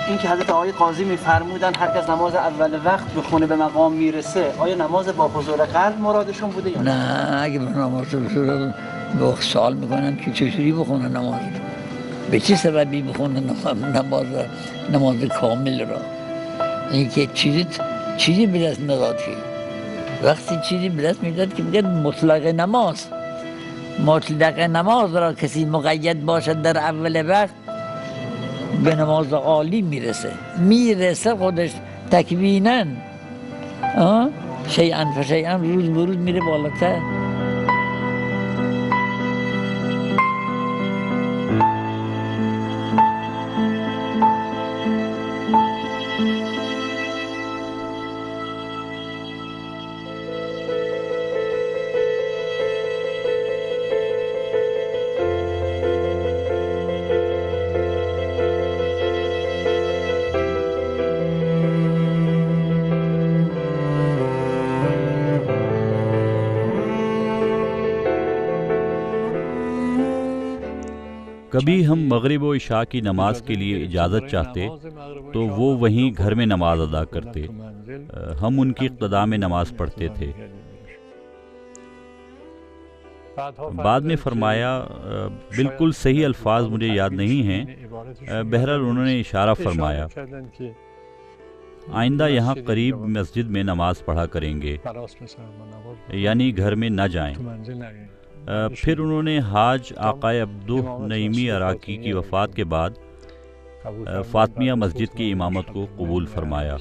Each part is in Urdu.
این که حضرت آقای قاضی میفرمودن هر کس نماز اول وقت بخونه به مقام میرسه، آیا نماز با حضور قلب مرادشون بوده یا نه؟ اگه به نماز بخونه با سوال میکنم که چجوری بخونه نماز رو، به چه سببی بخونه نماز کامل را. این که چیزی به دست نداد که وقتی چیزی به دست میداد که میگه مطلق نماز را کسی مقید باشد در اول وقت به نماز عالی میرسه خودش تکویناً، شیئا فشیئا، روز به روز میره بالاتر. کبھی ہم مغرب و عشاء کی نماز کے لیے اجازت چاہتے تو وہ وہیں گھر میں نماز ادا کرتے، ہم ان کی اقتداء میں نماز پڑھتے تھے۔ بعد میں فرمایا، بالکل صحیح الفاظ مجھے یاد نہیں ہیں، بہرحال انہوں نے اشارہ فرمایا آئندہ یہاں قریب مسجد میں نماز پڑھا کریں گے، یعنی گھر میں نہ جائیں۔ پھر انہوں نے حاج آقائے عبدو نعیمی عراقی کی وفات کے بعد فاطمیہ مسجد کی امامت کو قبول فرمایا۔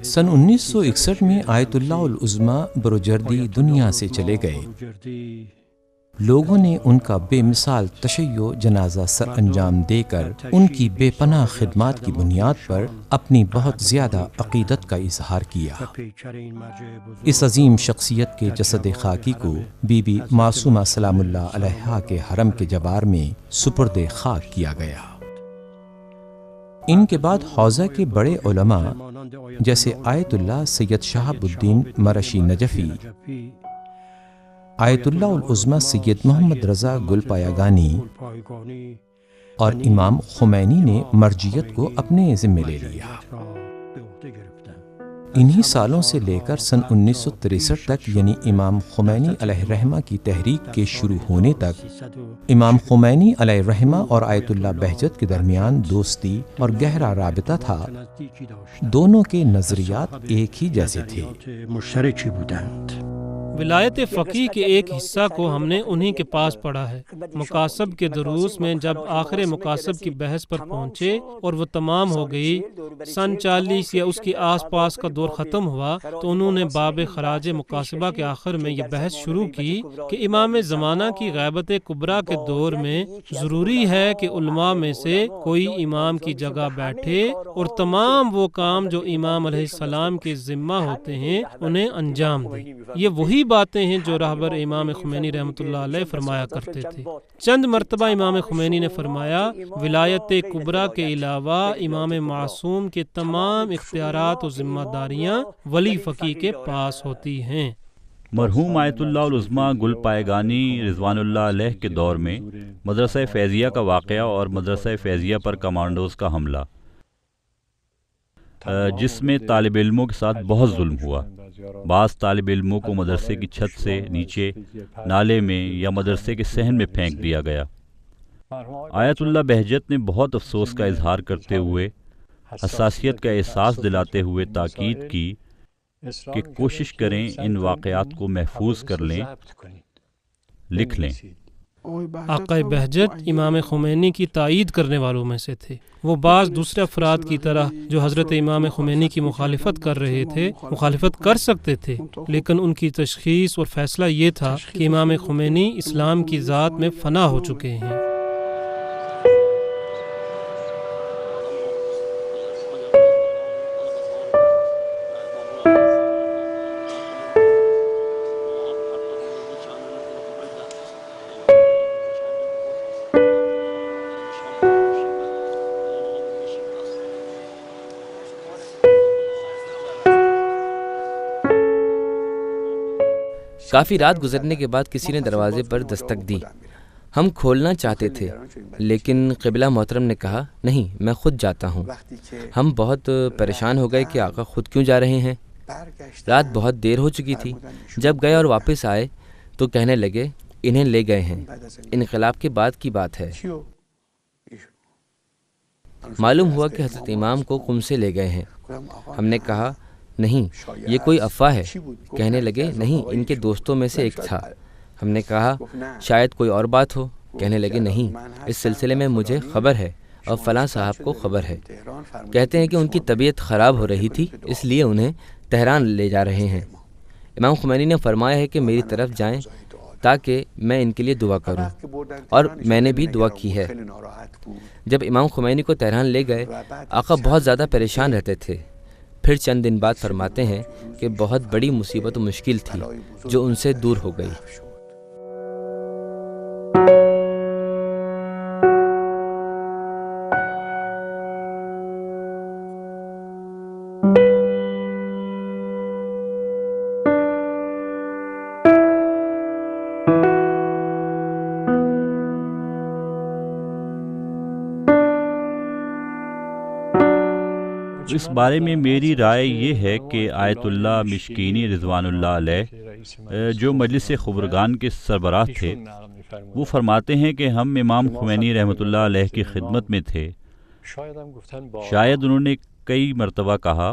سن 1961 میں آیت اللہ العظمی بروجردی دنیا سے چلے گئے۔ لوگوں نے ان کا بے مثال تشیع جنازہ سر انجام دے کر ان کی بے پناہ خدمات کی بنیاد پر اپنی بہت زیادہ عقیدت کا اظہار کیا۔ اس عظیم شخصیت کے جسد خاکی کو بی بی معصومہ سلام اللہ علیہا کے حرم کے جوار میں سپرد خاک کیا گیا۔ ان کے بعد حوزہ کے بڑے علماء جیسے آیت اللہ سید شہاب الدین مرشی نجفی، آیت اللہ العظمی سید محمد رضا گل پایگانی اور امام خمینی نے مرجیت کو اپنے ذمہ لے لیا۔ انہی سالوں سے لے کر سن 1963 تک، یعنی امام خمینی علیہ الرحمہ کی تحریک کے شروع ہونے تک، امام خمینی علیہ الرحمہ اور آیت اللہ بہجت کے درمیان دوستی اور گہرا رابطہ تھا۔ دونوں کے نظریات ایک ہی جیسے تھے۔ ولایت فقیہ کے ایک حصہ کو ہم نے انہی کے پاس پڑھا ہے۔ مکاسب کے دروس میں جب آخر مکاسب کی بحث پر پہنچے اور وہ تمام ہو گئی، سن 40 یا اس کے آس پاس کا دور ختم ہوا، تو انہوں نے باب خراج مکاسبہ کے آخر میں یہ بحث شروع کی کہ امام زمانہ کی غیبت کبریٰ کے دور میں ضروری ہے کہ علماء میں سے کوئی امام کی جگہ بیٹھے اور تمام وہ کام جو امام علیہ السلام کے ذمہ ہوتے ہیں انہیں انجام دے۔ یہ وہی باتیں ہیں جو رہبر امام خمینی رحمۃ اللہ علیہ فرمایا کرتے تھے۔ چند مرتبہ امام خمینی نے فرمایا، ولایت کبریٰ کے علاوہ امام معصوم کے تمام اختیارات و ذمہ داریاں ولی فقیہ کے پاس ہوتی ہیں۔ مرحوم آیت اللہ العظمی گل پایگانی رضوان اللہ علیہ کے دور میں مدرسہ فیضیہ کا واقعہ اور مدرسہ فیضیہ پر کمانڈوز کا حملہ، جس میں طالب علموں کے ساتھ بہت ظلم ہوا۔ بعض طالب علموں کو مدرسے کی چھت سے نیچے نالے میں یا مدرسے کے صحن میں پھینک دیا گیا۔ آیت اللہ بہجت نے بہت افسوس کا اظہار کرتے ہوئے، حساسیت کا احساس دلاتے ہوئے تاکید کی کہ کوشش کریں ان واقعات کو محفوظ کر لیں، لکھ لیں۔ آقا بہجت امام خمینی کی تائید کرنے والوں میں سے تھے۔ وہ بعض دوسرے افراد کی طرح جو حضرت امام خمینی کی مخالفت کر رہے تھے مخالفت کر سکتے تھے، لیکن ان کی تشخیص اور فیصلہ یہ تھا کہ امام خمینی اسلام کی ذات میں فنا ہو چکے ہیں۔ کافی رات گزرنے کے بعد کسی نے دروازے پر دستک دی۔ ہم کھولنا چاہتے تھے لیکن قبلہ محترم نے کہا نہیں، میں خود جاتا ہوں۔ ہم بہت پریشان ہو گئے کہ آقا خود کیوں جا رہے ہیں۔ رات بہت دیر ہو چکی تھی۔ جب گئے اور واپس آئے تو کہنے لگے انہیں لے گئے ہیں، انقلاب کے بعد کی بات ہے۔ معلوم ہوا کہ حضرت امام کو قم سے لے گئے ہیں۔ ہم نے کہا نہیں، یہ کوئی افواہ ہے۔ کہنے لگے نہیں، ان کے دوستوں میں سے ایک تھا۔ ہم نے کہا شاید کوئی اور بات ہو۔ کہنے لگے نہیں، اس سلسلے میں مجھے خبر ہے اور فلاں صاحب کو خبر ہے۔ کہتے ہیں کہ ان کی طبیعت خراب ہو رہی تھی، اس لیے انہیں تہران لے جا رہے ہیں۔ امام خمینی نے فرمایا ہے کہ میری طرف جائیں تاکہ میں ان کے لیے دعا کروں، اور میں نے بھی دعا کی ہے۔ جب امام خمینی کو تہران لے گئے، آقا بہت زیادہ پریشان رہتے تھے۔ پھر چند دن بعد فرماتے ہیں کہ بہت بڑی مصیبت و مشکل تھی جو ان سے دور ہو گئی۔ اس بارے میں میری رائے یہ ہے کہ آیت اللہ مشکینی رضوان اللہ علیہ جو مجلس خبرگان کے سربراہ تھے، وہ فرماتے ہیں کہ ہم امام خمینی رحمۃ اللہ علیہ کی خدمت میں تھے۔ شاید انہوں نے کئی مرتبہ کہا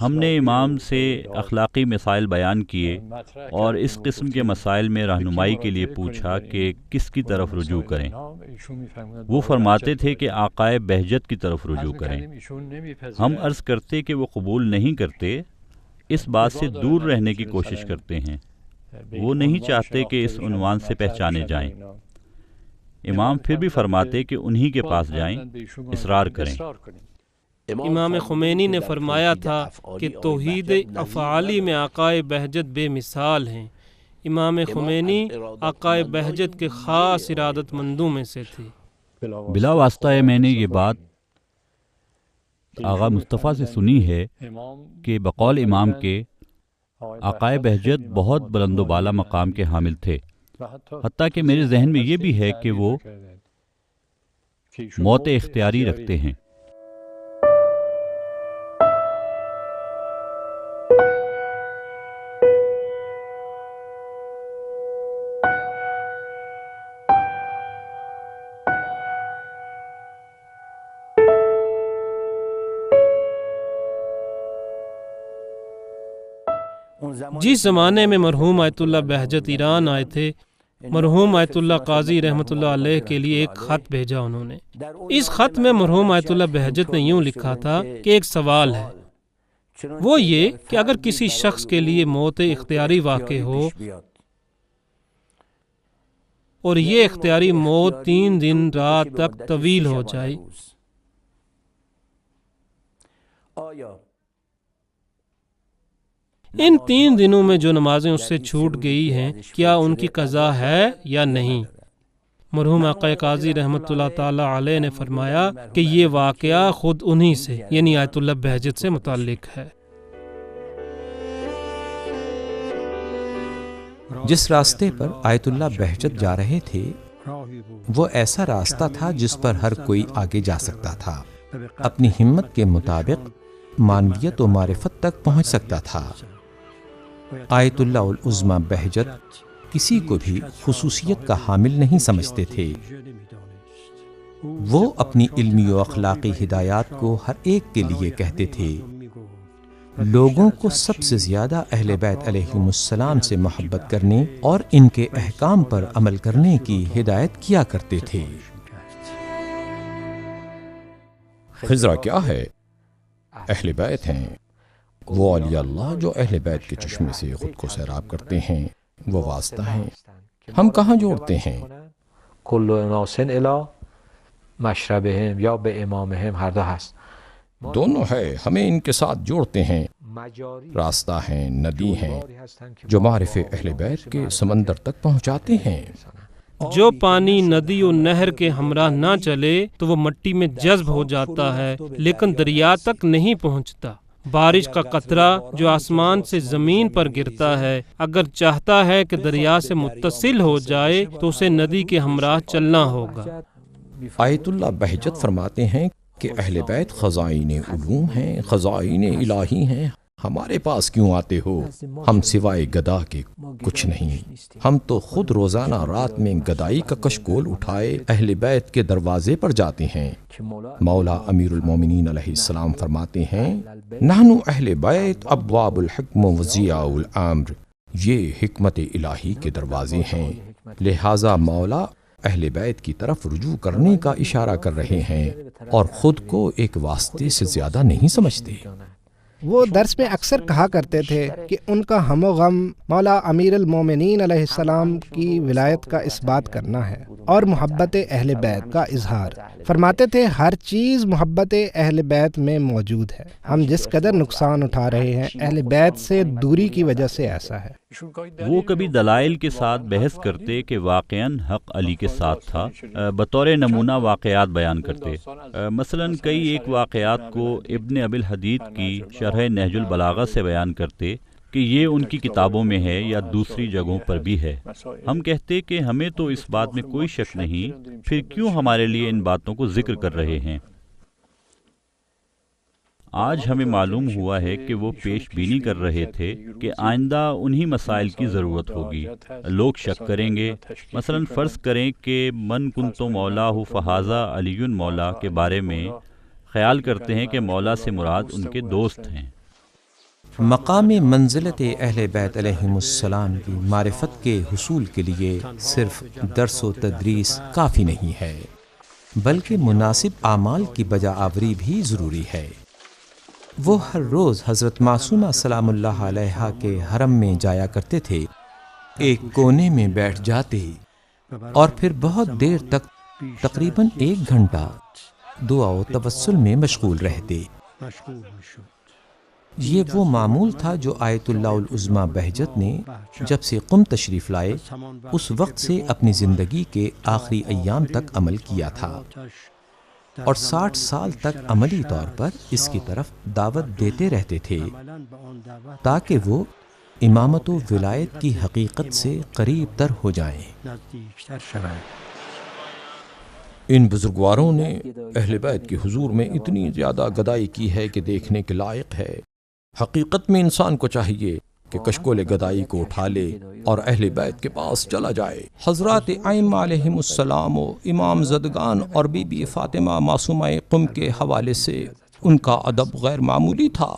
ہم نے امام سے اخلاقی مسائل بیان کیے اور اس قسم کے مسائل میں رہنمائی کے لیے پوچھا کہ کس کی طرف رجوع کریں۔ وہ فرماتے تھے کہ آقا بہجت کی طرف رجوع کریں۔ ہم عرض کرتے کہ وہ قبول نہیں کرتے، اس بات سے دور رہنے کی کوشش کرتے ہیں۔ وہ نہیں چاہتے کہ اس عنوان سے پہچانے جائیں۔ امام پھر بھی فرماتے کہ انہی کے پاس جائیں، اصرار کریں۔ امام خمینی نے فرمایا تھا کہ توحید افعالی میں آقا بہجت بے مثال ہیں۔ امام خمینی آقا بہجت کے خاص ارادت مندوں میں سے تھے۔ بلا واسطہ میں نے یہ بات آغا مصطفیٰ سے سنی ہے کہ بقول امام کے آقا بہجت بہت بلند و بالا مقام کے حامل تھے، حتیٰ کہ میرے ذہن میں یہ بھی ہے کہ وہ موت اختیاری رکھتے ہیں۔ جس زمانے میں مرحوم آیت اللہ بہجت ایران آئے تھے، مرحوم آیت اللہ قاضی رحمۃ اللہ علیہ کے لیے ایک خط بھیجا انہوں نے۔ اس خط میں مرحوم آیت اللہ بہجت نے یوں لکھا تھا کہ ایک سوال ہے، وہ یہ کہ اگر کسی شخص کے لیے موت اختیاری واقع ہو اور یہ اختیاری موت 3 دن رات تک طویل ہو جائے، ان 3 دنوں میں جو نمازیں اس سے چھوٹ گئی ہیں کیا ان کی قضا ہے یا نہیں؟ مرحوم آقا قاضی رحمۃ اللہ تعالی علیہ نے فرمایا کہ یہ واقعہ خود انہی سے یعنی آیت اللہ بہجت سے متعلق ہے۔ جس راستے پر آیت اللہ بہجت جا رہے تھے وہ ایسا راستہ تھا جس پر ہر کوئی آگے جا سکتا تھا، اپنی ہمت کے مطابق معنویت و معرفت تک پہنچ سکتا تھا۔ آیت اللہ العظمی بہجت کسی کو بھی خصوصیت کا حامل نہیں سمجھتے تھے۔ وہ اپنی علمی و اخلاقی ہدایات کو ہر ایک کے لیے کہتے تھے۔ لوگوں کو سب سے زیادہ اہل بیت علیہم السلام سے محبت کرنے اور ان کے احکام پر عمل کرنے کی ہدایت کیا کرتے تھے۔ خضرہ کیا ہے؟ اہل بیت ہیں، وہ اولیاء اللہ جو اہل بیت کے چشمے سے خود کو سیراب کرتے ہیں، وہ واسطہ ہیں۔ ہم کہاں جوڑتے ہیں؟ کل اناس الی مشربهم یا به امامهم ہر دو هست۔ دونوں ہے، ہمیں ان کے ساتھ جوڑتے ہیں۔ راستہ ہیں، ندی ہیں جو معرف اہل بیت کے سمندر تک پہنچاتے ہیں۔ جو پانی ندی و نہر کے ہمراہ نہ چلے تو وہ مٹی میں جذب ہو جاتا ہے لیکن دریا تک نہیں پہنچتا۔ بارش کا قطرہ جو آسمان سے زمین پر گرتا ہے اگر چاہتا ہے کہ دریا سے متصل ہو جائے تو اسے ندی کے ہمراہ چلنا ہوگا۔ آیت اللہ بہجت فرماتے ہیں کہ اہل بیت خزائن علوم ہیں، خزائن الہی ہیں، ہمارے پاس کیوں آتے ہو؟ ہم سوائے گدا کے کچھ نہیں۔ ہم تو خود روزانہ رات میں گدائی کا کشکول اٹھائے اہل بیت کے دروازے پر جاتے ہیں۔ مولا امیر المومنین علیہ السلام فرماتے ہیں، نحن اہل بیت ابواب الحکم و ضیاء الامر، یہ حکمت الہی کے دروازے ہیں، لہٰذا مولا اہل بیت کی طرف رجوع کرنے کا اشارہ کر رہے ہیں اور خود کو ایک واسطے سے زیادہ نہیں سمجھتے۔ وہ درس میں اکثر کہا کرتے تھے کہ ان کا ہم و غم مولا امیر المومنین علیہ السلام کی ولایت کا اس بات کرنا ہے اور محبت اہل بیت کا اظہار۔ فرماتے تھے ہر چیز محبت اہل بیت میں موجود ہے، ہم جس قدر نقصان اٹھا رہے ہیں اہل بیت سے دوری کی وجہ سے ایسا ہے۔ وہ کبھی دلائل کے ساتھ بحث کرتے کہ واقعاً حق علی کے ساتھ تھا، بطور نمونہ واقعات بیان کرتے۔ مثلاً کئی ایک واقعات کو ابن ابی الحدید کی شرح نہج البلاغہ سے بیان کرتے کہ یہ ان کی کتابوں میں ہے یا دوسری جگہوں پر بھی ہے۔ ہم کہتے کہ ہمیں تو اس بات میں کوئی شک نہیں، پھر کیوں ہمارے لیے ان باتوں کو ذکر کر رہے ہیں؟ آج ہمیں معلوم ہوا ہے کہ وہ پیش بینی کر رہے تھے کہ آئندہ انہی مسائل کی ضرورت ہوگی، لوگ شک کریں گے۔ مثلا فرض کریں کہ من کنت مولا فہذا علی مولا کے بارے میں خیال کرتے ہیں کہ مولا سے مراد ان کے دوست ہیں۔ مقام منزلت اہل بیت علیہم السلام کی معرفت کے حصول کے لیے صرف درس و تدریس کافی نہیں ہے، بلکہ مناسب اعمال کی بجا آوری بھی ضروری ہے۔ وہ ہر روز حضرت معصومہ سلام اللہ علیہا کے حرم میں جایا کرتے تھے، ایک کونے میں بیٹھ جاتے اور پھر بہت دیر تک تقریباً 1 گھنٹہ دعا و توسل میں مشغول رہتے۔ یہ وہ معمول تھا جو آیت اللہ العظمیٰ بہجت نے جب سے قم تشریف لائے اس وقت سے اپنی زندگی کے آخری ایام تک عمل کیا تھا، اور 60 سال تک عملی طور پر اس کی طرف دعوت دیتے رہتے تھے تاکہ وہ امامت و ولایت کی حقیقت سے قریب تر ہو جائیں۔ ان بزرگواروں نے اہل بیت کے حضور میں اتنی زیادہ گدائی کی ہے کہ دیکھنے کے لائق ہے۔ حقیقت میں انسان کو چاہیے کہ کشکول گدائی کو اٹھا لے اور اہل بیت کے پاس چلا جائے۔ حضرات ائمہ علیہم السلام و امام زدگان اور بی بی فاطمہ معصومہ قم کے حوالے سے ان کا ادب غیر معمولی تھا۔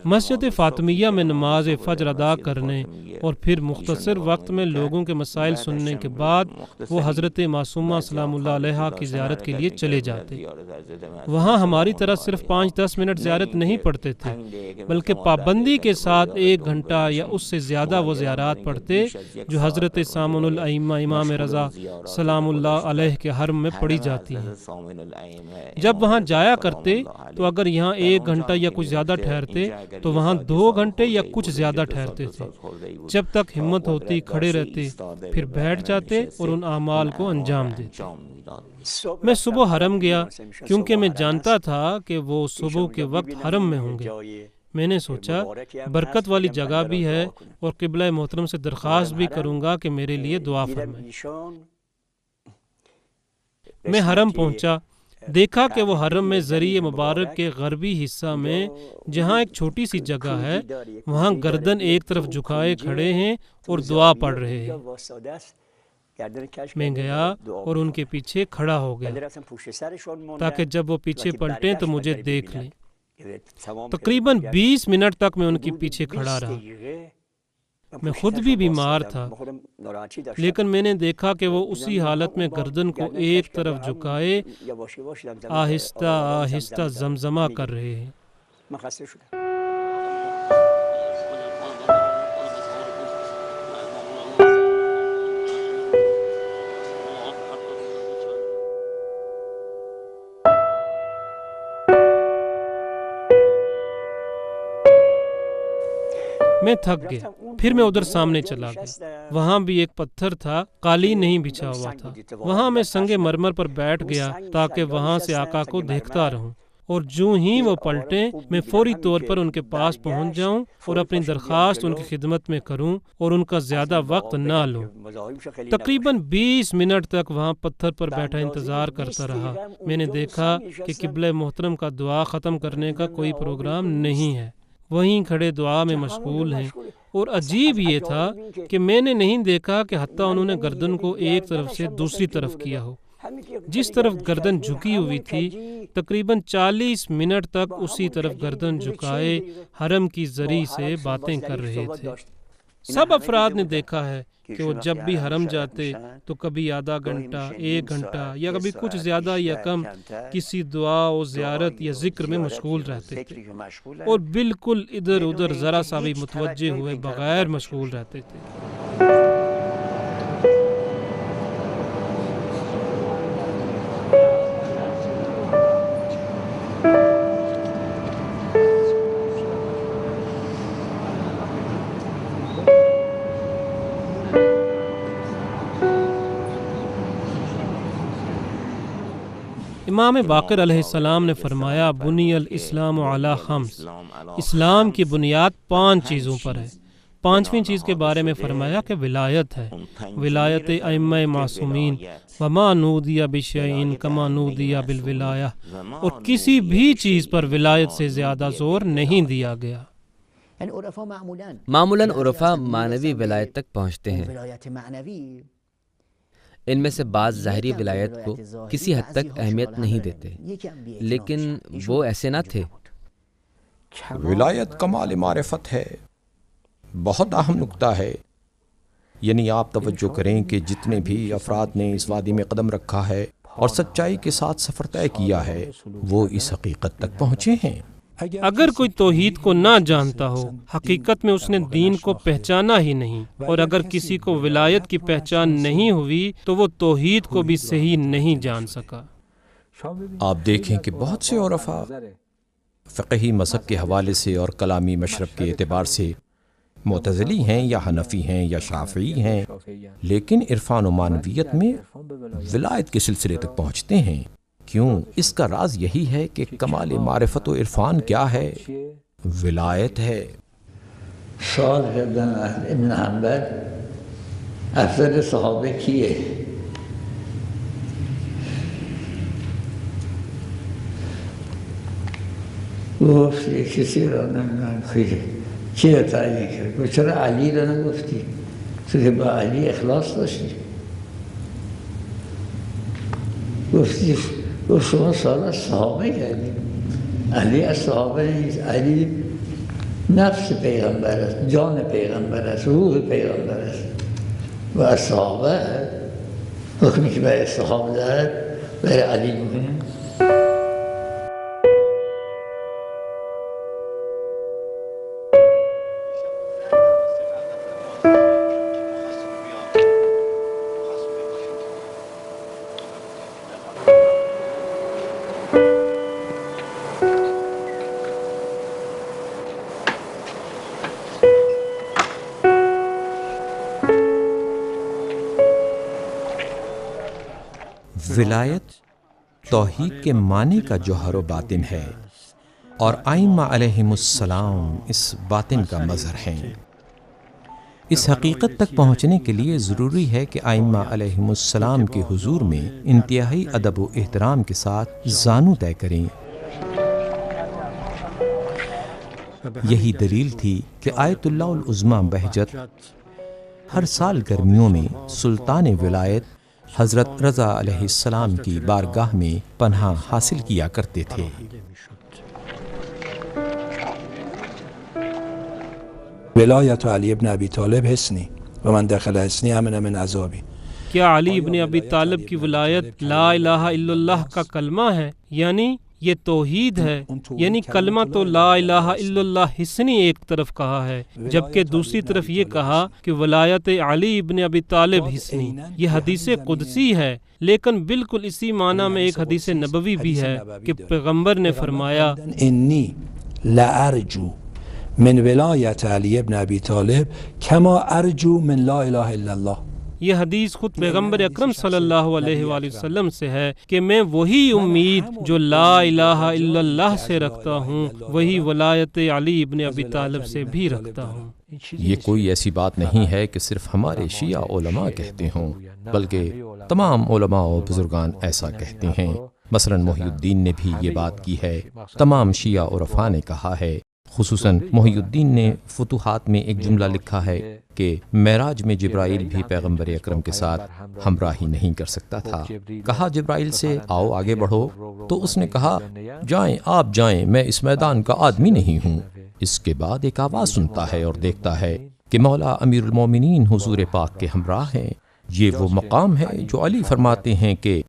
مسجد فاطمیہ میں نماز فجر ادا کرنے اور پھر مختصر وقت میں لوگوں کے مسائل سننے کے بعد وہ حضرت معصومہ سلام اللہ علیہا کی زیارت کے لیے چلے جاتے۔ وہاں ہماری طرح صرف 5-10 منٹ زیارت نہیں پڑھتے تھے، بلکہ پابندی کے ساتھ 1 گھنٹہ یا اس سے زیادہ وہ زیارات پڑھتے جو حضرت سامن الائمہ امام رضا سلام اللہ علیہ کے حرم میں پڑھی جاتی ہیں۔ جب وہاں جایا کرتے تو اگر یہاں 1 گھنٹہ یا کچھ زیادہ ٹھہرتے تو وہاں 2 گھنٹے یا کچھ زیادہ ٹھہرتے تھے۔ جب تک ہمت ہوتی کھڑے رہتے، پھر بیٹھ جاتے اور ان اعمال کو انجام دیتے۔ میں صبح حرم گیا کیونکہ میں جانتا تھا کہ وہ صبح کے وقت حرم میں ہوں گے۔ میں نے سوچا برکت والی جگہ بھی ہے اور قبلہ محترم سے درخواست بھی کروں گا کہ میرے لیے دعا فرمائیں۔ میں حرم پہنچا، دیکھا کہ وہ حرم میں ذریع مبارک کے غربی حصہ میں جہاں ایک چھوٹی سی جگہ ہے وہاں گردن ایک طرف جھکائے کھڑے ہیں اور دعا پڑھ رہے ہیں۔ میں گیا اور ان کے پیچھے کھڑا ہو گیا تاکہ جب وہ پیچھے پلٹیں تو مجھے دیکھ لیں۔ تقریباً 20 منٹ تک میں ان کے پیچھے کھڑا رہا۔ میں خود بھی بیمار تھا، لیکن میں نے دیکھا کہ وہ اسی حالت میں گردن کو ایک طرف جھکائے آہستہ آہستہ زمزمہ کر رہے ہیں۔ میں تھک گیا، پھر میں ادھر سامنے چلا گیا۔ وہاں بھی ایک پتھر تھا، قالین نہیں بچھا ہوا تھا۔ وہاں میں سنگ مرمر پر بیٹھ گیا تاکہ وہاں سے آقا کو دیکھتا رہوں، اور جو ہی وہ پلٹیں میں فوری طور پر ان کے پاس پہنچ جاؤں اور اپنی درخواست ان کی خدمت میں کروں اور ان کا زیادہ وقت نہ لوں۔ تقریباً 20 منٹ تک وہاں پتھر پر بیٹھا انتظار کرتا رہا۔ میں نے دیکھا کہ قبلہ محترم کا دعا ختم کرنے کا کوئی پروگرام نہیں ہے، وہیں کھڑے دعا میں مشغول ہیں۔ اور عجیب یہ تھا کہ میں نے نہیں دیکھا کہ حتیٰ انہوں نے گردن کو ایک طرف سے دوسری طرف کیا ہو۔ جس طرف گردن جھکی ہوئی تھی تقریباً 40 منٹ تک اسی طرف گردن جھکائے حرم کی زری سے باتیں کر رہے تھے۔ سب افراد نے دیکھا ہے کہ وہ جب بھی حرم جاتے تو کبھی آدھا گھنٹہ، 1 گھنٹہ یا کبھی کچھ زیادہ یا کم کسی دعا و زیارت یا ذکر میں مشغول رہتے تھے، اور بالکل ادھر ادھر ذرا سا بھی متوجہ ہوئے بغیر مشغول رہتے تھے۔ امام باقر علیہ السلام نے فرمایا، بنی الاسلام علی خمس، اسلام کی بنیاد 5 چیزوں پر ہے۔ 5ویں چیز کے بارے میں فرمایا کہ ولایت ہے، ولایت ائمہ معصومین، وما نودی بشیء کما نودی بالولایہ، اور کسی بھی چیز پر ولایت سے زیادہ زور نہیں دیا گیا۔ معمولاً عرفا معنوی ولایت تک پہنچتے ہیں، ان میں سے بعض ظاہری ولایت کو کسی حد تک اہمیت نہیں دیتے، لیکن وہ ایسے نہ تھے۔ ولایت کمال معرفت ہے، بہت اہم نکتہ ہے۔ یعنی آپ توجہ کریں کہ جتنے بھی افراد نے اس وادی میں قدم رکھا ہے اور سچائی کے ساتھ سفر طے کیا ہے، وہ اس حقیقت تک پہنچے ہیں۔ اگر کوئی توحید کو نہ جانتا ہو، حقیقت میں اس نے دین کو پہچانا ہی نہیں، اور اگر کسی کو ولایت کی پہچان نہیں ہوئی تو وہ توحید کو بھی صحیح نہیں جان سکا۔ آپ دیکھیں کہ بہت سے عرفاء فقہی مذہب کے حوالے سے اور کلامی مشرب کے اعتبار سے معتزلی ہیں یا حنفی ہیں یا شافعی ہیں، لیکن عرفان و معنویت میں ولایت کے سلسلے تک پہنچتے ہیں۔ کیوں؟ اس کا راز یہی ہے کہ کمال معرفت و عرفان کیا ہے؟ ولایت ہے۔ سوال کردن ابن حنبل افضل صحابه کیه؟ گفت کسی را نمیدونم کی را تعیین کرد. گفت چرا علی را نگفتی؟ تو که با علی اخلاص داشتی. گفتی شما سوال از صحابه کردی. علی از صحابه نیست، علی نفس پیغمبر است، جان پیغمبر است، روح پیغمبر است و از صحابه حکمی که برای صحابه دارد برای علی میکنیم. ولایت توحید کے معنی کا جوہر و باطن ہے، اور ائمہ علیہم السلام اس باطن کا مظہر ہیں۔ اس حقیقت تک پہنچنے کے لیے ضروری ہے کہ ائمہ علیہم السلام کے حضور میں انتہائی ادب و احترام کے ساتھ زانو طے کریں۔ یہی دلیل تھی کہ آیت اللہ العظمیٰ بہجت ہر سال گرمیوں میں سلطان ولایت حضرت رضا علیہ السلام کی بارگاہ میں پناہ حاصل کیا کرتے تھے۔ ولایت علی ابن ابی طالب حصنی و من دخل حصنی امن من عذابی. کیا علی ابن ابی طالب کی ولایت لا الہ الا اللہ کا کلمہ ہے؟ یعنی یہ توحید ہے. یعنی کلمہ تو لا الہ الا اللہ حسنی ایک طرف کہا ہے، جبکہ دوسری طرف یہ کہا کہ ولایت علی ابن ابی طالب حسنی. یہ حدیث قدسی ہے، لیکن بالکل اسی معنی میں ایک حدیث نبوی بھی ہے کہ پیغمبر نے فرمایا انی لارجو من ولایت علی ابن ابی طالب کما ارجو من لا الہ الا اللہ. یہ حدیث خود پیغمبر اکرم صلی اللہ علیہ وآلہ وسلم سے ہے کہ میں وہی امید جو لا الہ الا اللہ سے رکھتا ہوں وہی ولایت علی ابن ابی طالب سے بھی رکھتا ہوں. یہ کوئی ایسی بات نہیں ہے کہ صرف ہمارے شیعہ علماء کہتے ہوں، بلکہ تمام علماء و بزرگان ایسا کہتے ہیں. مثلا محی الدین نے بھی یہ بات کی ہے، تمام شیعہ عرفاء نے کہا ہے. خصوصاً محی الدین نے فتوحات میں ایک جملہ لکھا ہے کہ معراج میں جبرائیل بھی پیغمبر اکرم کے ساتھ ہمراہی نہیں کر سکتا تھا. کہا جبرائیل سے آؤ آگے بڑھو، تو اس نے کہا جائیں آپ جائیں، میں اس میدان کا آدمی نہیں ہوں. اس کے بعد ایک آواز سنتا ہے اور دیکھتا ہے کہ مولا امیر المومنین حضور پاک کے ہمراہ ہیں. یہ وہ مقام ہے جو علی فرماتے ہیں کہ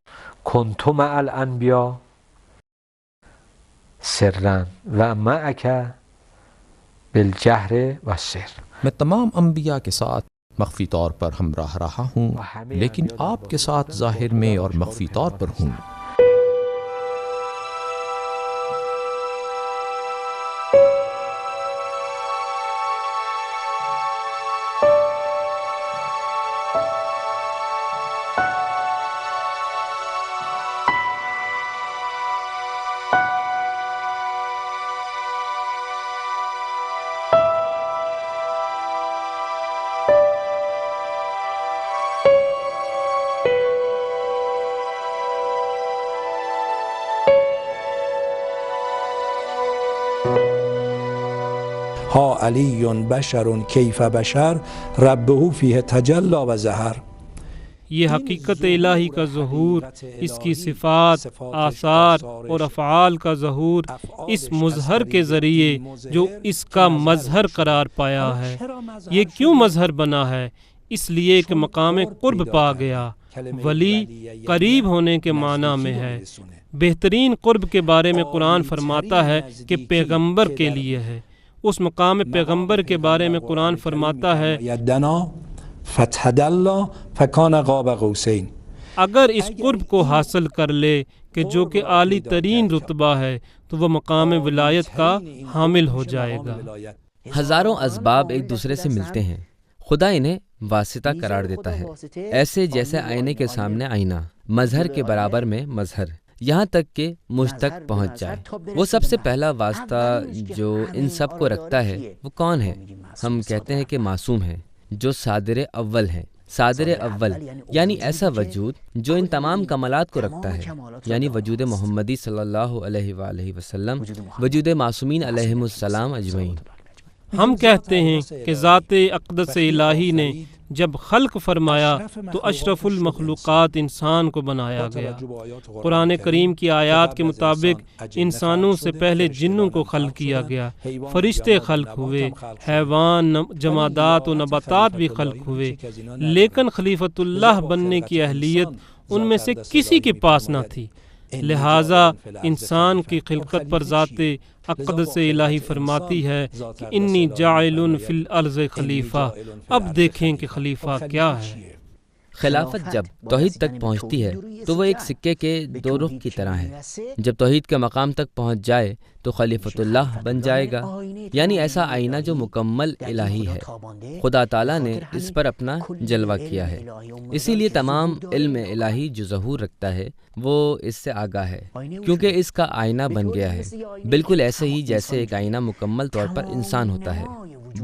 کنت مع الانبیاء سرا و معک بالجہر والسر. میں تمام انبیاء کے ساتھ مخفی طور پر ہمراہ رہا ہوں، لیکن آپ کے ساتھ ظاہر میں اور مخفی طور پر ہوں. ها علی بشر کیف بشر ربه فیه تجلی و ظهر. یہ حقیقت الہی کا ظہور، اس کی صفات، آثار اور افعال کا ظہور اس مظہر کے ذریعے جو اس کا مظہر قرار پایا ہے. یہ کیوں مظہر بنا ہے؟ اس لیے کہ مقام قرب پا گیا. ولی قریب ہونے کے معنی میں ہے. بہترین قرب کے بارے میں قرآن فرماتا ہے کہ پیغمبر کے لیے ہے. اس مقام پیغمبر کے بارے میں قرآن فرماتا ہے فتدلی فکان قاب قوسین. اگر اس قرب کو حاصل کر لے کہ جو کہ عالی ترین رتبہ ہے تو وہ مقام ولایت کا حامل ہو جائے گا. ہزاروں اسباب ایک دوسرے سے ملتے ہیں، خدا انہیں واسطہ قرار دیتا ہے، ایسے جیسے آئینے کے سامنے آئینہ، مظہر کے برابر میں مظہر، یہاں تک کہ مجھ تک پہنچ جائے. وہ سب سے پہلا واسطہ جو ان سب کو رکھتا ہے وہ کون ہے؟ ہم کہتے ہیں کہ معصوم ہے، جو صادر اول ہے. صادر اول یعنی ایسا وجود جو ان تمام کمالات کو رکھتا ہے، یعنی وجود محمدی صلی اللہ علیہ وآلہ وسلم، وجود معصومین علیہم السلام اجمعین. ہم کہتے ہیں کہ ذات اقدس الہی نے جب خلق فرمایا تو اشرف المخلوقات انسان کو بنایا گیا. قرآن کریم کی آیات کے مطابق انسانوں سے پہلے جنوں کو خلق کیا گیا، فرشتے خلق ہوئے، حیوان، جمادات و نباتات بھی خلق ہوئے، لیکن خلیفۃ اللہ بننے کی اہلیت ان میں سے کسی کے پاس نہ تھی. لہٰذا انسان کی خلقت پر ذات اقدس الہی فرماتی ہے کہ انی جاعل فی الارض خلیفہ. اب دیکھیں کہ خلیفہ کیا ہے. خلافت جب توحید تک پہنچتی ہے تو وہ ایک سکے کے دو رخ کی طرح ہے. جب توحید کے مقام تک پہنچ جائے تو خلیفۃ اللہ بن جائے گا، یعنی ایسا آئینہ جو مکمل الہی ہے. خدا تعالیٰ نے اس پر اپنا جلوہ کیا ہے، اسی لیے تمام علم الہی جو ظہور رکھتا ہے وہ اس سے آگاہ ہے، کیونکہ اس کا آئینہ بن گیا ہے. بالکل ایسے ہی جیسے ایک آئینہ مکمل طور پر انسان ہوتا ہے،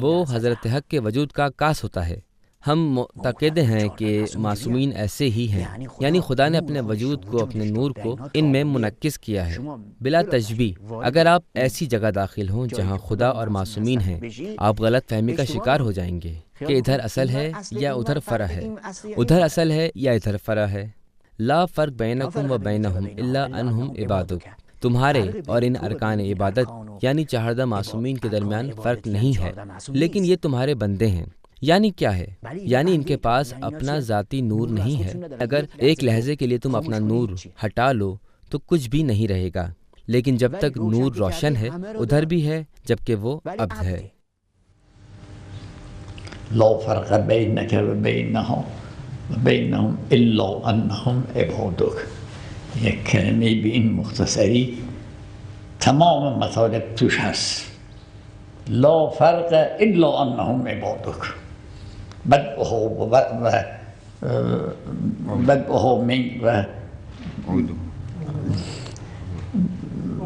وہ حضرت حق کے وجود کا عکاس ہوتا ہے. ہم معتقد ہیں کہ معصومین ایسے ہی ہیں، یعنی خدا نے اپنے وجود کو، اپنے نور کو ان میں منعکس کیا ہے بلا تشبیہ. اگر آپ ایسی جگہ داخل ہوں جہاں خدا اور معصومین ہیں، آپ غلط فہمی کا شکار ہو جائیں گے کہ ادھر اصل ہے یا ادھر فرع ہے، ادھر اصل ہے یا ادھر فرع ہے. لا فرق بینکم و بینہم الا انہم عبادک. تمہارے اور ان ارکان عبادت یعنی چہاردہ معصومین کے درمیان فرق نہیں ہے، لیکن یہ تمہارے بندے ہیں۔ یعنی کیا ہے؟ یعنی ان کے پاس اپنا ذاتی نور نہیں ہے۔ اگر ایک لہجے کے لیے تم اپنا نور ہٹا لو تو کچھ بھی نہیں رہے گا، لیکن جب تک نور روشن ہے ادھر بھی ہے جبکہ وہ عبد ہے۔ لا فرق بینک و بینهم الا انهم عبادک، یک کلمه به این مختصری تمام مطالب توش هست. لا فرق الا انهم عبادک، بدءها من و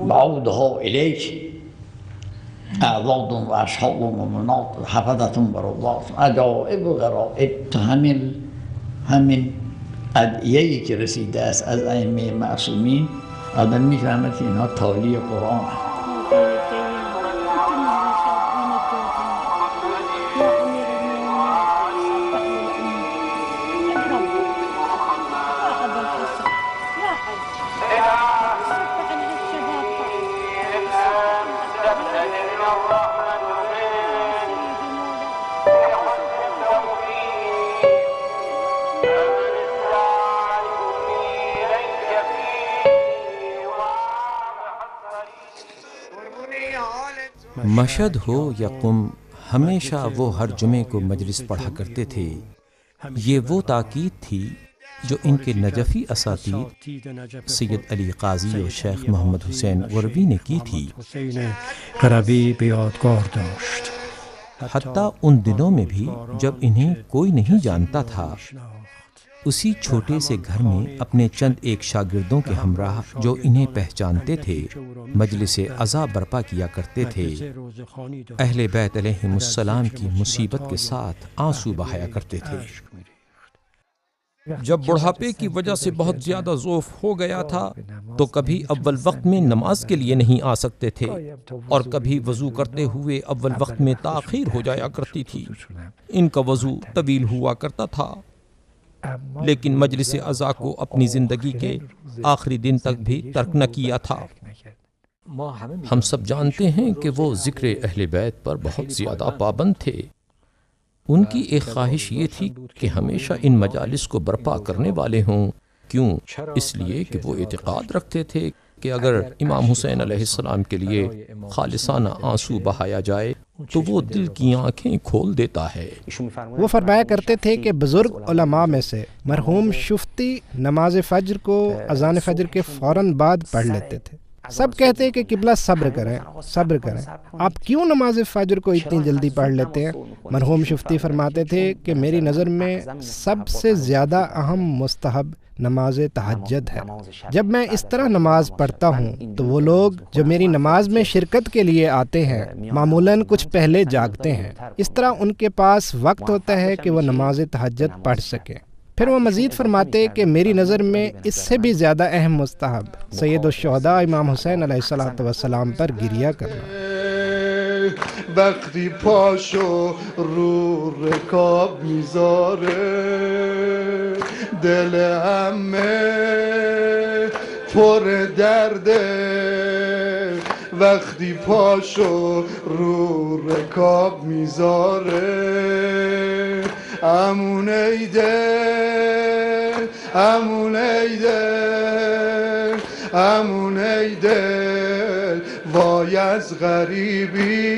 بعودها الیک اعضاد و اشهاد و مناط حفظة و رضات عجائب و غرائب. تو همین ادعیه‌ای که رسیده است از ائمه معصومین آدم میفهمد که اینها تالی قرآن هست. مشہد ہو یا قم، ہمیشہ وہ ہر جمعے کو مجلس پڑھا کرتے تھے۔ یہ وہ تاکید تھی جو ان کے نجفی اساتید سید علی قاضی و شیخ محمد حسین غروی نے کی تھی۔ حتیٰ ان دنوں میں بھی جب انہیں کوئی نہیں جانتا تھا، اسی چھوٹے سے گھر میں اپنے چند ایک شاگردوں کے ہمراہ جو انہیں پہچانتے تھے مجلس عزا برپا کیا کرتے تھے۔ اہل بیت علیہم السلام کی مصیبت کے ساتھ آنسو بہایا کرتے تھے۔ جب بڑھاپے کی وجہ سے بہت زیادہ ضعف ہو گیا تھا تو کبھی اول وقت میں نماز کے لیے نہیں آ سکتے تھے، اور کبھی وضو کرتے ہوئے اول وقت میں تاخیر ہو جایا کرتی تھی۔ ان کا وضو طویل ہوا کرتا تھا، لیکن مجلس عزا کو اپنی زندگی کے آخری دن تک بھی ترک نہ کیا تھا۔ ہم سب جانتے ہیں کہ وہ ذکر اہل بیت پر بہت زیادہ پابند تھے۔ ان کی ایک خواہش یہ تھی کہ ہمیشہ ان مجالس کو برپا کرنے والے ہوں۔ کیوں؟ اس لیے کہ وہ اعتقاد رکھتے تھے کہ اگر امام حسین علیہ السلام کے لیے خالصانہ آنسو بہایا جائے تو وہ دل کی آنکھیں کھول دیتا ہے۔ وہ فرمایا کرتے تھے کہ بزرگ علماء میں سے مرحوم شفتی نماز فجر کو اذان فجر کے فوراً بعد پڑھ لیتے تھے۔ سب کہتے ہیں کہ قبلہ صبر کریں صبر کریں، آپ کیوں نماز فجر کو اتنی جلدی پڑھ لیتے ہیں؟ مرحوم شفتی فرماتے تھے کہ میری نظر میں سب سے زیادہ اہم مستحب نماز تہجد ہے۔ جب میں اس طرح نماز پڑھتا ہوں تو وہ لوگ جو میری نماز میں شرکت کے لیے آتے ہیں معمولاً کچھ پہلے جاگتے ہیں، اس طرح ان کے پاس وقت ہوتا ہے کہ وہ نماز تہجد پڑھ سکیں۔ پھر وہ مزید فرماتے کہ میری نظر میں اس سے بھی زیادہ اہم مستحب سید الشہداء امام حسین علیہ السلام پر گریہ کرنا۔ وقتی پاشو رو رکاب میذاره دل همه پر درده وقتی پاشو رو رکاب میذاره امون ایده امون ایده امون ایده وای از غریبی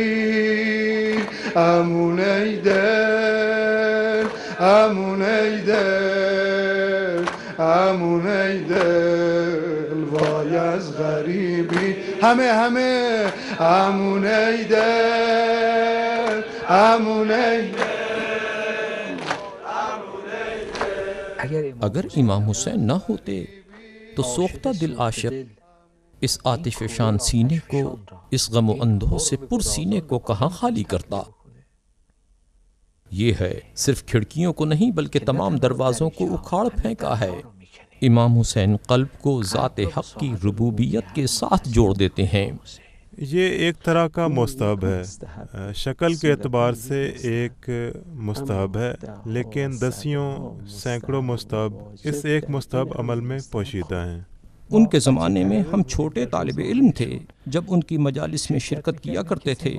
امون ایده امون ایده امون ایده وای از غریبی همه امون ایده امون ایده۔ اگر امام حسین نہ ہوتے تو سوختہ دل عاشق اس آتش فشان سینے کو، اس غم و اندوہ سے پر سینے کو کہاں خالی کرتا؟ یہ ہے صرف کھڑکیوں کو نہیں بلکہ تمام دروازوں کو اکھاڑ پھینکا ہے۔ امام حسین قلب کو ذات حق کی ربوبیت کے ساتھ جوڑ دیتے ہیں۔ یہ ایک طرح کا مستحب ہے، شکل کے اعتبار سے ایک مستحب ہے، لیکن دسیوں سینکڑوں مستحب اس ایک مستحب عمل میں پوشیدہ ہیں۔ ان کے زمانے میں ہم چھوٹے طالب علم تھے جب ان کی مجالس میں شرکت کیا کرتے تھے۔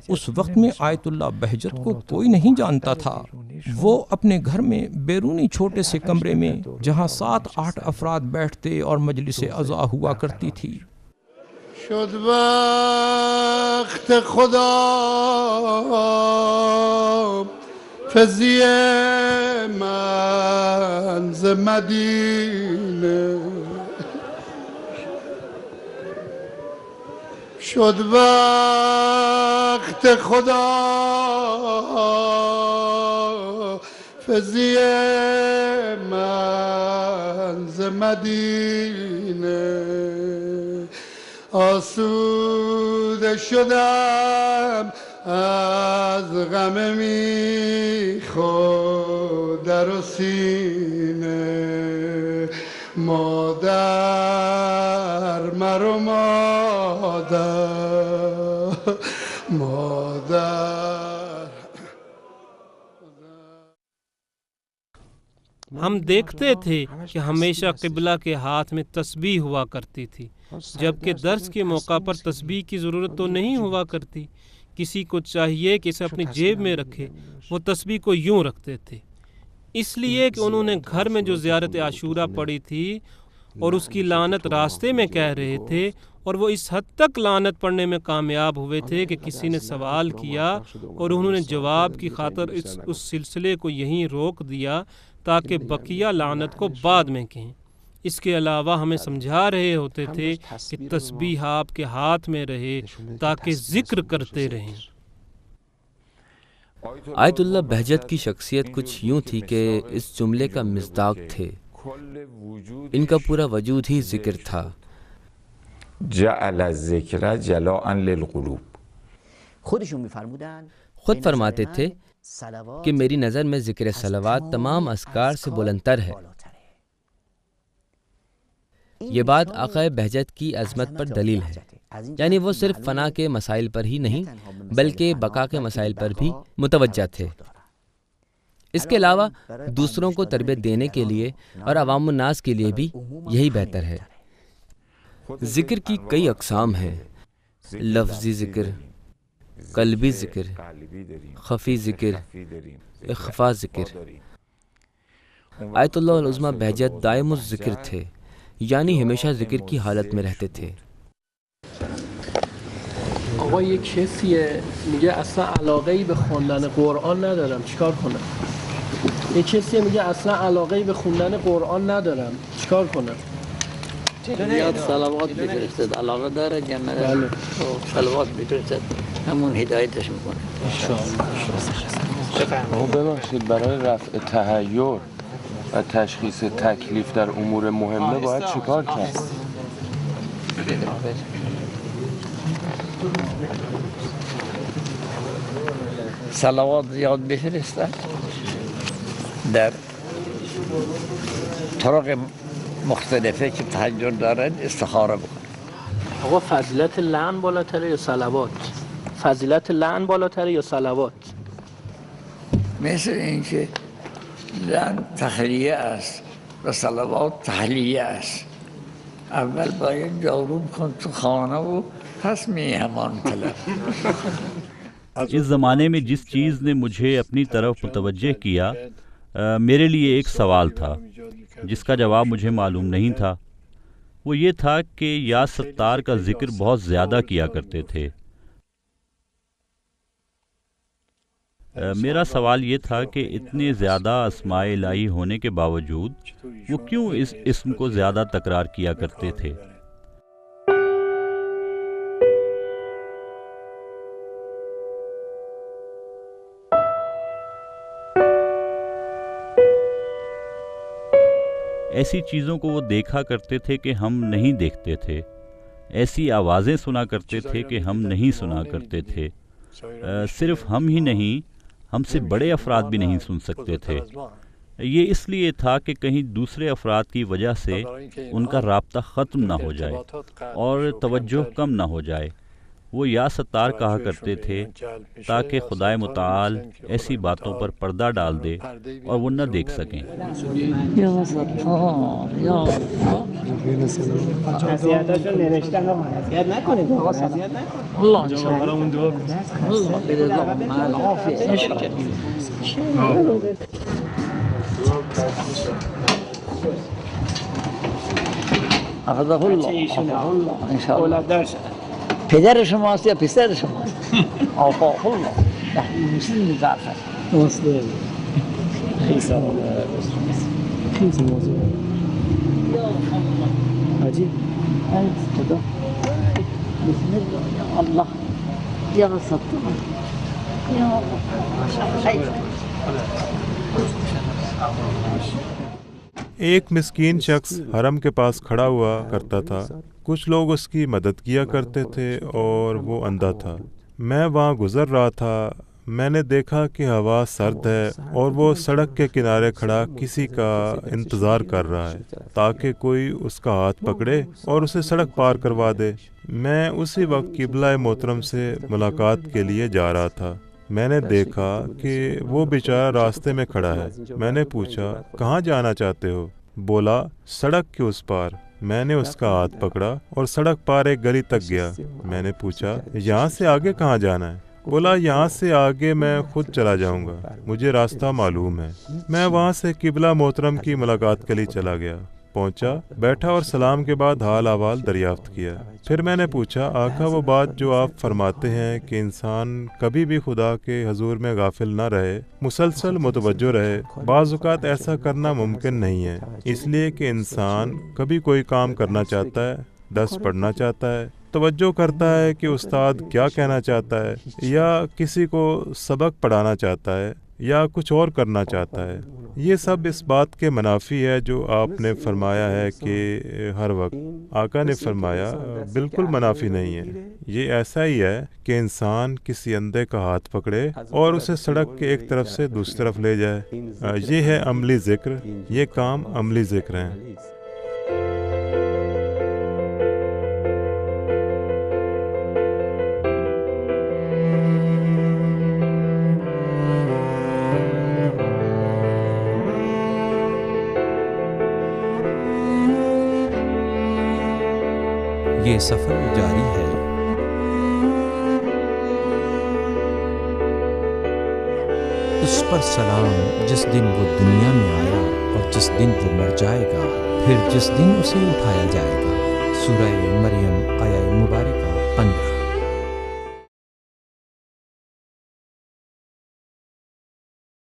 اس وقت میں آیت اللہ بہجت کو کوئی نہیں جانتا تھا۔ وہ اپنے گھر میں بیرونی چھوٹے سے کمرے میں جہاں 7-8 افراد بیٹھتے اور مجلس عزا ہوا کرتی تھی۔ شد وقت خدا فضی منز مدینه شد وقت خدا فضی منز مدینه آسوده شدم از غم میخو در و سینه مادر مرو مادر ہم دیکھتے تھے کہ ہمیشہ قبلہ کے ہاتھ میں تسبیح ہوا کرتی تھی، جبکہ درس کے موقع پر تسبیح کی ضرورت تو نہیں ہوا کرتی۔ کسی کو چاہیے کہ اسے اپنی جیب میں رکھے، وہ تسبیح کو یوں رکھتے تھے، اس لیے کہ انہوں نے گھر میں جو زیارت عاشورہ پڑھی تھی اور اس کی لعنت راستے میں کہہ رہے تھے، اور وہ اس حد تک لعنت پڑھنے میں کامیاب ہوئے تھے کہ کسی نے سوال کیا اور انہوں نے جواب کی خاطر اس سلسلے کو یہیں روک دیا تاکہ بقیہ لعنت کو بعد میں کہیں۔ اس کے علاوہ ہمیں سمجھا رہے ہوتے تھے کہ تسبیح آپ کے ہاتھ میں رہے تاکہ ذکر کرتے رہیں۔ آیت اللہ بہجت کی شخصیت کچھ یوں تھی کہ اس جملے کا مصداق تھے، ان کا پورا وجود ہی ذکر تھا۔ جعل الذکر جلاء للقلوب، خود فرماتے تھے کہ میری نظر میں ذکر صلوات تمام اذکار سے بلندتر ہے۔ یہ بات آقا بہجت کی عظمت پر دلیل ہے، یعنی وہ صرف فنا کے مسائل پر ہی نہیں بلکہ بقا کے مسائل پر بھی متوجہ تھے۔ اس کے علاوہ دوسروں کو تربیت دینے کے لیے اور عوام الناس کے لیے بھی یہی بہتر ہے۔ ذکر کی کئی اقسام ہیں، لفظی ذکر، قلبی ذکر، خفی ذکر، اخفا ذکر۔ آیت اللہ العظمہ بہجت دائم الذکر تھے، یعنی ہمیشہ ذکر کی حالت میں رہتے تھے۔ آقا یک کسیه میگه اصلا علاقه‌ای به خوندن قرآن ندارم، چیکار کنم؟ یک کسیه میگه اصلا علاقه‌ای به خوندن قرآن ندارم، چیکار کنم؟ زیاد صلوات بفرستد، علاقه داره یا نداره؟ صلوات بفرستد، همون هدایتش میکنه. ببخشید برای رفع تحیر و تشخیص تکلیف در امور مهمه باید چیکار کرد؟ صلوات زیاد بفرستن، در طرق مختلفه که تحیر دارن استخاره بکن. آقا فضیلت لعن بالاتره یا صلوات؟ فضیلت لعن بالاتره یا صلوات؟ مثل اینکه لعن تخلیه است و صلوات تحلیه است. اول باید جارو کن تو خانه و پس می همان طلب. اس زمانے میں جس چیز نے مجھے اپنی طرف متوجہ کیا میرے لیے ایک سوال تھا جس کا جواب مجھے معلوم نہیں تھا۔ وہ یہ تھا کہ یا ستار کا ذکر بہت زیادہ کیا کرتے تھے۔ میرا سوال یہ تھا کہ اتنے زیادہ اسماء الہی ہونے کے باوجود وہ کیوں اس اسم کو زیادہ تکرار کیا کرتے تھے؟ ایسی چیزوں کو وہ دیکھا کرتے تھے کہ ہم نہیں دیکھتے تھے، ایسی آوازیں سنا کرتے تھے کہ ہم نہیں سنا کرتے تھے۔ صرف ہم ہی نہیں، ہم سے بڑے افراد بھی نہیں سن سکتے تھے۔ یہ اس لیے تھا کہ کہیں دوسرے افراد کی وجہ سے ان کا رابطہ ختم نہ ہو جائے اور توجہ کم نہ ہو جائے۔ وہ یا ستار کہا کرتے تھے تاکہ خدائے متعال ایسی باتوں پر پردہ ڈال دے اور وہ نہ دیکھ سکیں۔ یا ستار یا اللہ نصیحتاشو نوشتن آقا نصیحت نکنید آقا نصیحت نکنید الله برامون دعا کن الله برضا مع العافیه عشق حفظه الله ان شاء الله پدر شماست یا پسر شماست آقا الله مسلم جعفر مسلم خیلی سلام خیلی موضوع عجیب خدا بسم الله یا الله یا ستار یا ایک مسکین شخص حرم کے پاس کھڑا ہوا کرتا تھا. کچھ لوگ اس کی مدد کیا کرتے تھے اور وہ اندھا تھا. میں وہاں گزر رہا تھا. میں نے دیکھا کہ ہوا سرد ہے اور وہ سڑک کے کنارے کھڑا کسی کا انتظار کر رہا ہے تاکہ کوئی اس کا ہاتھ پکڑے اور اسے سڑک پار کروا دے. میں اسی وقت قبلہ محترم سے ملاقات کے لیے جا رہا تھا. میں نے دیکھا کہ وہ بیچارہ راستے میں کھڑا ہے. میں نے پوچھا کہاں جانا چاہتے ہو؟ بولا سڑک کے اس پار. میں نے اس کا ہاتھ پکڑا اور سڑک پار ایک گلی تک گیا. میں نے پوچھا یہاں سے آگے کہاں جانا ہے؟ بولا یہاں سے آگے میں خود چلا جاؤں گا, مجھے راستہ معلوم ہے. میں وہاں سے قبلہ محترم کی ملاقات کے لیے چلا گیا. پہنچا, بیٹھا اور سلام کے بعد حال احوال دریافت کیا. پھر میں نے پوچھا آقا وہ بات جو آپ فرماتے ہیں کہ انسان کبھی بھی خدا کے حضور میں غافل نہ رہے, مسلسل متوجہ رہے, بعض اوقات ایسا کرنا ممکن نہیں ہے, اس لیے کہ انسان کبھی کوئی کام کرنا چاہتا ہے, درس پڑھنا چاہتا ہے, توجہ کرتا ہے کہ استاد کیا کہنا چاہتا ہے, یا کسی کو سبق پڑھانا چاہتا ہے, یا کچھ اور کرنا چاہتا ہے. یہ سب اس بات کے منافی ہے جو آپ نے فرمایا ہے کہ ہر وقت. آقا نے فرمایا بالکل منافی نہیں ہے. یہ ایسا ہی ہے کہ انسان کسی اندھے کا ہاتھ پکڑے اور اسے سڑک کے ایک طرف سے دوسری طرف لے جائے. یہ ہے عملی ذکر, یہ کام عملی ذکر ہیں. یہ سفر جاری ہے. اس پر سلام جس دن وہ دنیا میں آیا اور جس دن وہ مر جائے گا, پھر جس دن اسے اٹھایا جائے گا. سورہ مریم آیہ مبارکہ 15.